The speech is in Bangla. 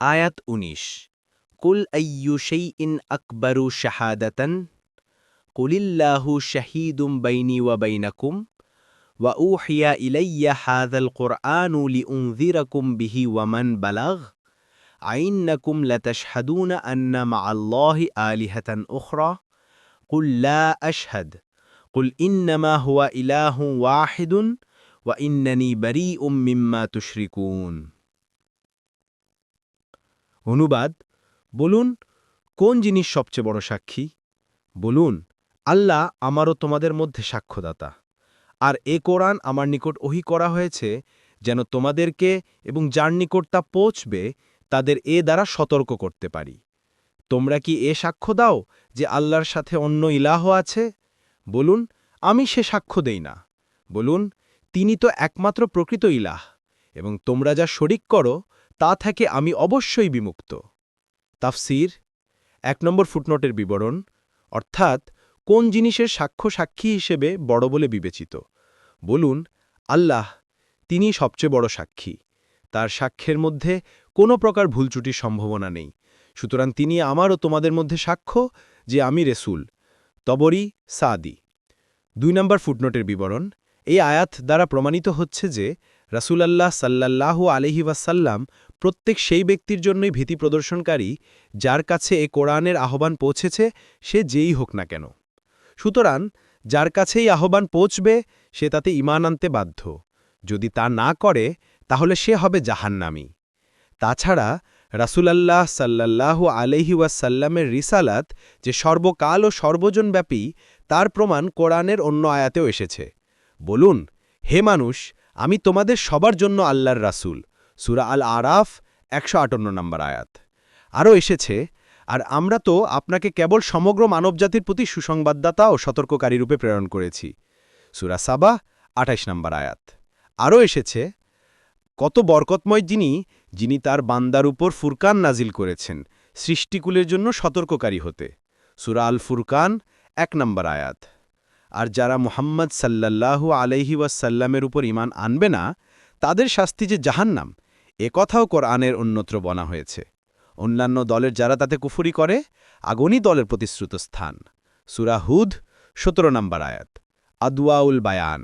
আয়াত ১৯ কুল আইয়ু শাইইন আকবারু শাহাদাতান কুলিল্লাহু শাহীদুম বাইনি ওয়া বাইনাকুম ওয়া উহিয়া ইলাইয়া হাযাল কুরআনু লিউনযিরাকুম বিহি ওয়া মান বালাগ আইন্নাকুম লাতাশহাদুনা আন্না মা'আল্লাহি আলিহাতান উখরা কুল লা আশহাদ কুল ইন্নামা হুয়া ইলাহুন ওয়াহিদুন ওয়া ইন্নানী বারীউম মিম্মা তুশরিকুন। অনুবাদ: বলুন, কোন জিনিস সবচেয়ে বড় সাক্ষী? বলুন, আল্লাহ আমারও তোমাদের মধ্যে সাক্ষ্যদাতা। আর এ কোরআন আমার নিকট ওহী করা হয়েছে যেন তোমাদেরকে এবং যার নিকট তা পৌঁছবে তাদের এ দ্বারা সতর্ক করতে পারি। তোমরা কি এ সাক্ষ্য দাও যে আল্লাহর সাথে অন্য ইলাহ আছে? বলুন, আমি সে সাক্ষ্য দেই না। বলুন, তিনি তো একমাত্র প্রকৃত ইলাহ, এবং তোমরা যা শরিক করো তা থেকে আমি অবশ্যই বিমুক্ত। তাফসীর: ১ নম্বর ফুটনোটের বিবরণ, অর্থাৎ কোন জিনিসের সাক্ষ্য-সাক্ষী হিসেবে বড় বলে বিবেচিত। বলুন, আল্লাহ, তিনি সবচেয়ে বড় সাক্ষী। তার সাক্ষ্যের মধ্যে কোনো প্রকার ভুলচুটির সম্ভাবনা নেই। সুতরাং তিনি আমারও তোমাদের মধ্যে সাক্ষ্য যে আমি রসুল। তবরী সাদি। ২ নম্বর ফুটনোটের বিবরণ, এই আয়াত দ্বারা প্রমাণিত হচ্ছে যে রাসূলুল্লাহ সাল্লাল্লাহু আলাইহি ওয়াসাল্লাম প্রত্যেক সেই ব্যক্তির জন্যই ভীতি প্রদর্শনকারী যার কাছে এ কোরআনের আহ্বান পৌঁছেছে, সে যেই হোক না কেন। সুতরাং যার কাছেই আহ্বান পৌঁছবে সে তাতে ঈমান আনতে বাধ্য। যদি তা না করে তাহলে সে হবে জাহান্নামী। তাছাড়া রাসূলুল্লাহ সাল্লাল্লাহু আলাইহি ওয়াসাল্লামের রিসালাত যে সর্বকাল ও সর্বজনব্যাপী, তার প্রমাণ কোরআনের অন্য আয়াতেও এসেছে। বলুন, হে মানুষ, আমি তোমাদের সবার জন্য আল্লাহর রাসূল। সূরা আল আরাফ ১৫৮ নম্বর আয়াত। আরও এসেছে, আর আমরা তো আপনাকে কেবল সমগ্র মানবজাতির প্রতি সুসংবাদদাতা ও সতর্ককারী রূপে প্রেরণ করেছি। সূরা সাবা ২৮ নম্বর আয়াত। আরও এসেছে, কত বরকতময় যিনি তার বান্দার উপর ফুরকান নাজিল করেছেন সৃষ্টিকুলের জন্য সতর্ককারী হতে। সূরা আল ফুরকান ১ নম্বর আয়াত। আর যারা মুহাম্মদ সাল্লাল্লাহু আলাইহি ওয়াসাল্লামের উপর ঈমান আনবে না, তাদের শাস্তি যে জাহান্নাম, এ কথাও কোরআনের অন্যত্র বলা হয়েছে। অন্যান্য দলের যারা তাতে কুফরি করে, আগুনই দলের প্রতিশ্রুত স্থান। সূরা হুদ ১৭ নম্বর আয়াত। আদওয়াউল বায়ান।